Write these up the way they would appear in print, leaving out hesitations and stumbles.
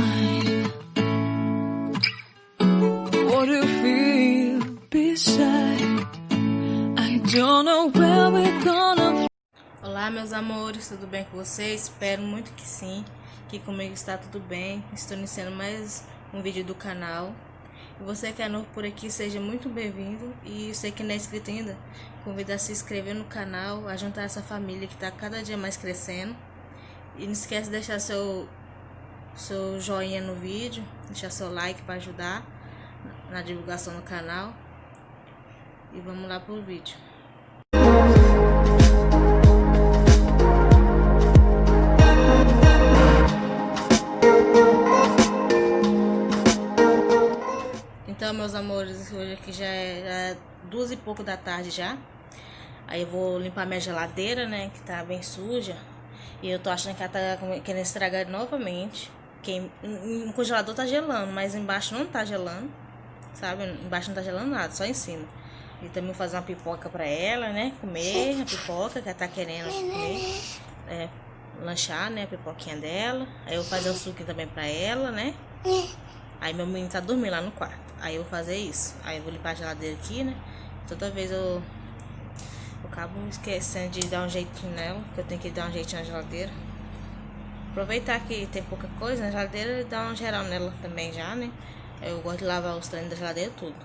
mine. What do you feel beside? I don't know where we're gonna. Olá, meus amores, tudo bem com vocês? Espero muito que sim, que comigo está tudo bem. Estou iniciando mais um vídeo do canal. E você que é novo por aqui, seja muito bem-vindo. E você que não é inscrito ainda, convido a se inscrever no canal, a juntar essa família que está cada dia mais crescendo. E não esquece de deixar seu joinha no vídeo, deixar seu like para ajudar na divulgação do canal. E vamos lá pro vídeo. Então, meus amores, hoje aqui já é 2 e pouco da tarde já. Aí eu vou limpar minha geladeira, né, que tá bem suja. E eu tô achando que ela tá querendo estragar novamente. Porque no congelador tá gelando, mas embaixo não tá gelando, sabe? Embaixo não tá gelando nada, só em cima. E também vou fazer uma pipoca pra ela, né, comer a pipoca que ela tá querendo comer. Lanchar, né, a pipoquinha dela. Aí eu vou fazer o suquinho também pra ela, né. Aí meu menino tá dormindo lá no quarto. Aí eu vou fazer isso. Aí eu vou limpar a geladeira aqui, né. Toda vez eu acabo esquecendo de dar um jeitinho nela, que eu tenho que dar um jeitinho na geladeira. Aproveitar que tem pouca coisa na geladeira e dar um geral nela também já, né. Eu gosto de lavar os treinos da geladeira tudo.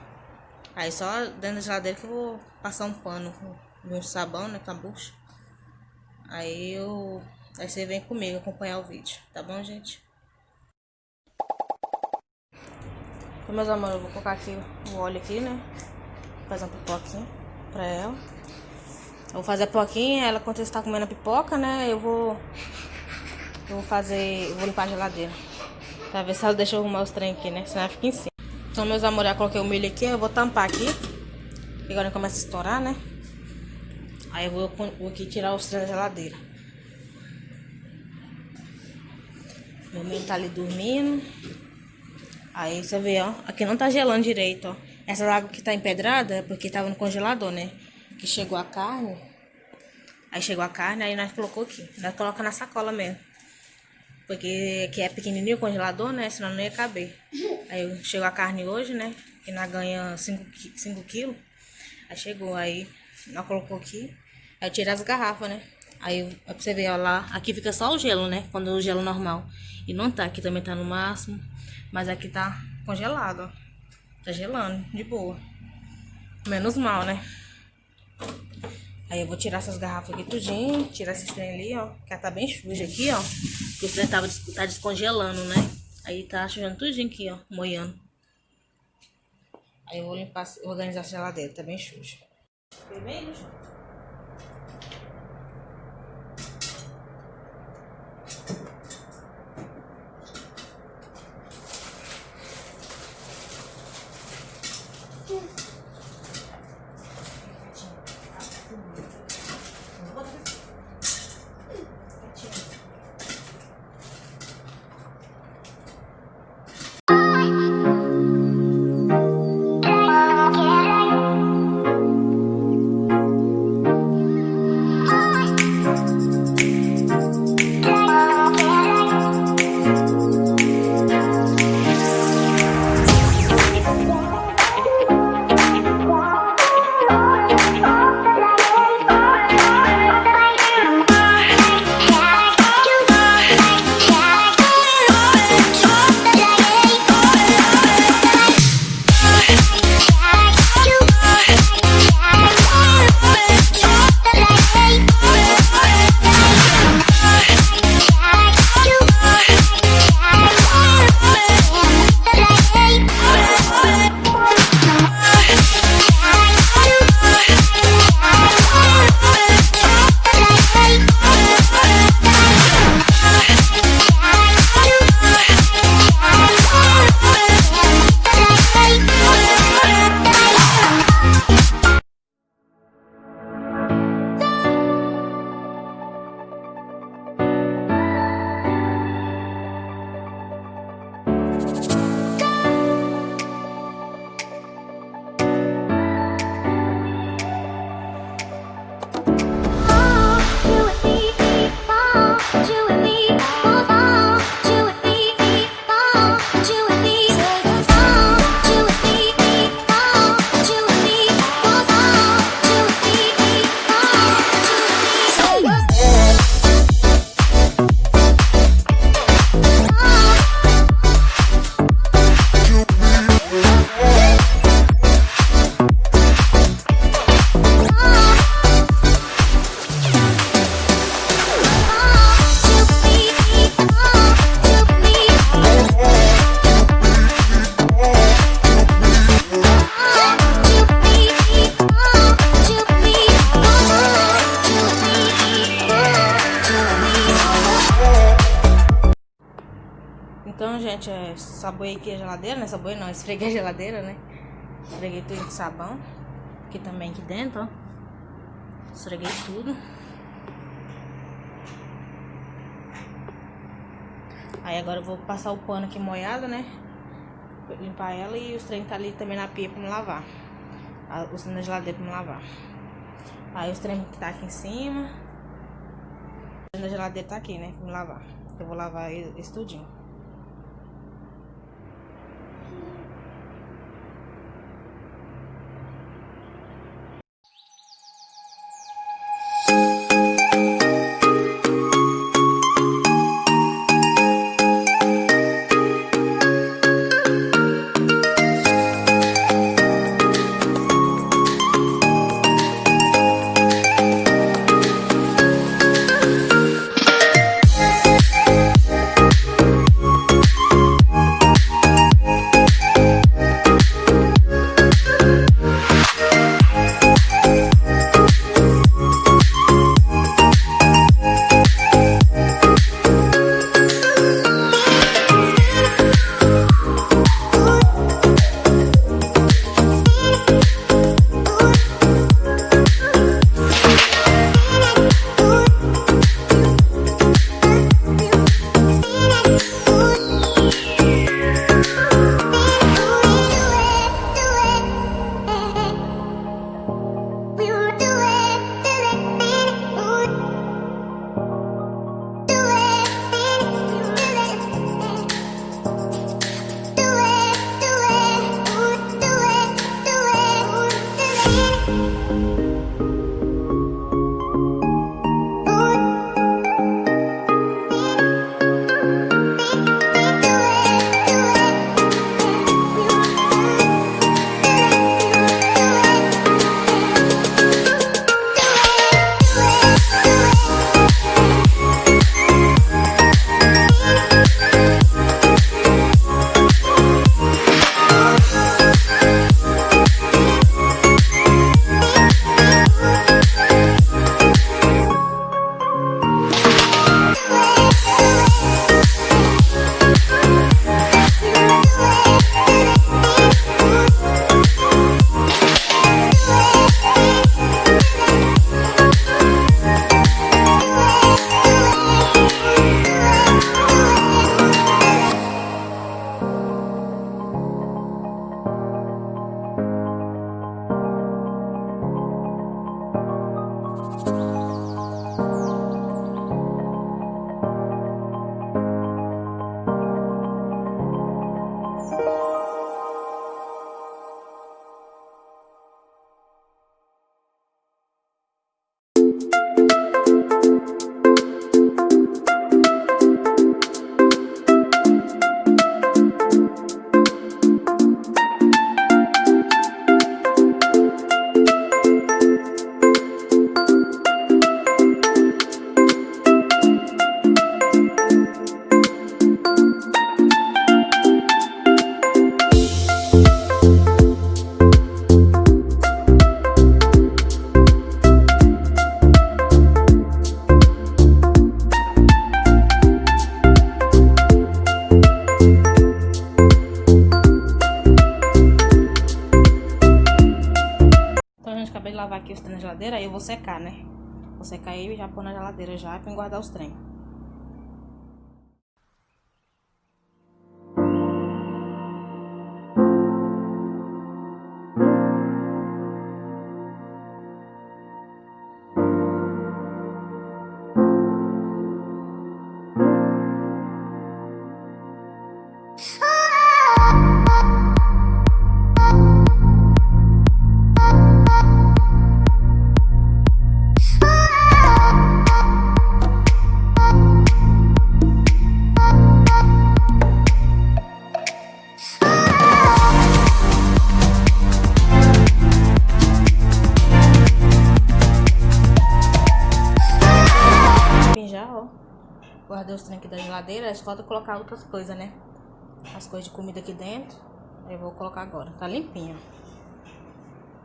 Aí só dentro da geladeira que eu vou passar um pano com um sabão, né, com a bucha. Aí você vem comigo acompanhar o vídeo, tá bom, gente? Então, meus amores, eu vou colocar aqui o óleo aqui, né? Fazer uma pipoquinha pra ela. Eu vou fazer a pipoquinha, ela quando você está comendo a pipoca, né? Eu vou limpar a geladeira. Pra ver se ela deixa eu arrumar os trem aqui, né? Senão ela fica em cima. Então, meus amores, eu coloquei o milho aqui, eu vou tampar aqui. E agora começa a estourar, né? Aí eu vou aqui tirar os trem da geladeira. Meu menino tá ali dormindo. Aí você vê, ó, aqui não tá gelando direito, ó. Essa água que tá empedrada é porque tava no congelador, né? Que chegou a carne. Aí chegou a carne, aí nós colocou aqui. Nós coloca na sacola mesmo. Porque aqui é pequenininho o congelador, né? Senão não ia caber. Aí chegou a carne hoje, né? Que nós ganha 5 quilos. Aí chegou, aí nós colocou aqui. Aí eu tirei as garrafas, né? Aí pra você ver, ó, lá. Aqui fica só o gelo, né? Quando o gelo normal. E não tá, aqui também tá no máximo. Mas aqui tá congelado, ó. Tá gelando, de boa. Menos mal, né? Aí eu vou tirar essas garrafas aqui tudinho. Tirar esse trem ali, ó. Que ela tá bem suja aqui, ó. Porque o trem tá descongelando, né? Aí tá sujando tudinho aqui, ó. Moiando. Aí eu vou limpar, organizar a geladeira. Tá bem suja. Vermelho, João? saboei aqui a geladeira, né? Saboei não, esfreguei a geladeira, né? Esfreguei tudo com sabão. Aqui também, aqui dentro, ó. Esfreguei tudo. Aí agora eu vou passar o pano aqui molhado, né? Limpar ela e os trem tá ali também na pia pra me lavar. Os trem na geladeira pra me lavar. Aí os trem que tá aqui em cima. O trem da geladeira tá aqui, né? Pra me lavar. Eu vou lavar esse tudinho. Acabei de lavar aqui os trem na geladeira, aí eu vou secar, né? Vou secar ele e já pôr na geladeira já pra guardar os trem. Guardei os trem aqui da geladeira, só falta colocar outras coisas, né? As coisas de comida aqui dentro. Aí eu vou colocar agora. Tá limpinho.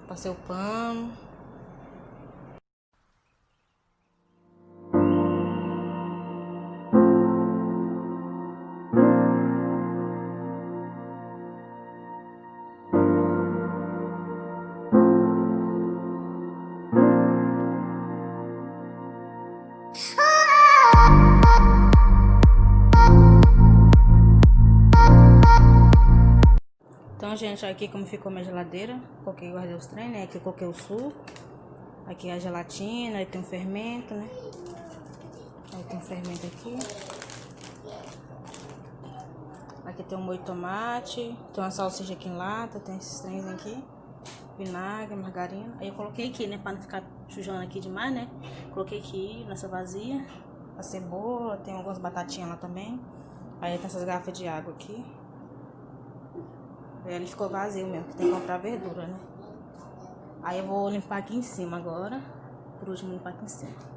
Passei o pano. Então, gente, olha aqui como ficou minha geladeira. Coloquei, guardei os trem, né? Aqui eu coloquei o suco. Aqui a gelatina, aí tem um fermento, né? Aí tem um fermento aqui. Aqui tem um molho de tomate. Tem uma salsicha aqui em lata. Tem esses trens aqui. Vinagre, margarina. Aí eu coloquei aqui, né? Pra não ficar sujando aqui demais, né? Coloquei aqui nessa vazia. A cebola. Tem algumas batatinhas lá também. Aí tem essas garrafas de água aqui. Aí ele ficou vazio mesmo, que tem que comprar verdura, né? Aí eu vou limpar aqui em cima agora. Por último, limpar aqui em cima.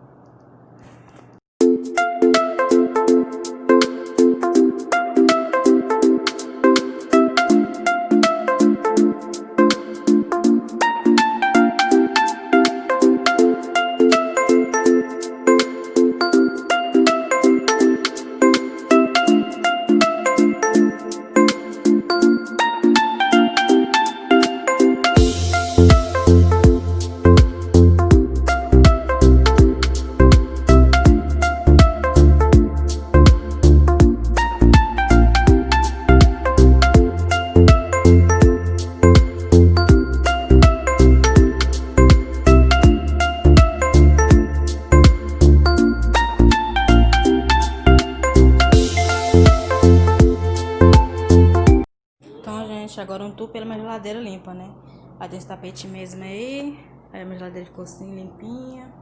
Agora um tubo pela minha geladeira limpa, né? Aí tem esse tapete mesmo aí. Aí a minha geladeira ficou assim, limpinha.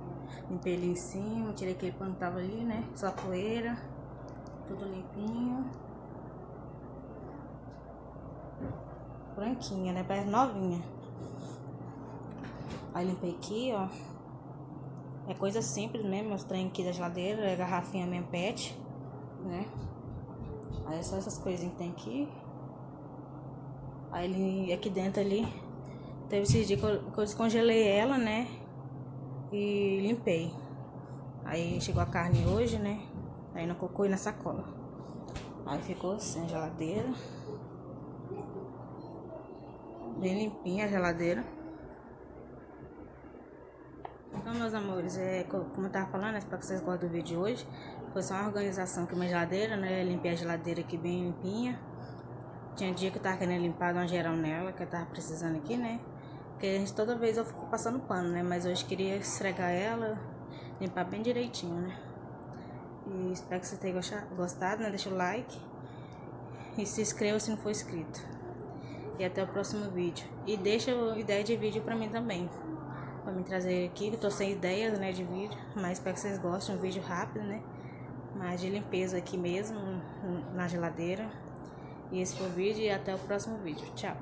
Limpei ali em cima, tirei aquele pano que tava ali, né? Só poeira. Tudo limpinho. Branquinha, né? Parece novinha. Aí limpei aqui, ó. É coisa simples mesmo, os trem aqui da geladeira. É garrafinha mesmo, pet, né? Aí é só essas coisinhas que tem aqui. Aí aqui dentro ali, teve esses dias que eu descongelei ela, né? E limpei. Aí chegou a carne hoje, né? Aí no cocô e na sacola. Aí ficou assim a geladeira. Bem limpinha a geladeira. Então, meus amores, como eu tava falando, espero que vocês gostem do vídeo de hoje. Foi só uma organização aqui na geladeira, né? Limpei a geladeira aqui bem limpinha. Tinha dia que eu tava querendo limpar, dar uma geral nela, que eu tava precisando aqui, né? Porque toda vez eu fico passando pano, né? Mas hoje queria esfregar ela, limpar bem direitinho, né? E espero que você tenha gostado, né? Deixa o like. E se inscreva se não for inscrito. E até o próximo vídeo. E deixa ideia de vídeo pra mim também. Pra me trazer aqui, que eu tô sem ideias, né, de vídeo. Mas espero que vocês gostem, um vídeo rápido, né? Mas de limpeza aqui mesmo, na geladeira. E esse foi o vídeo e até o próximo vídeo. Tchau!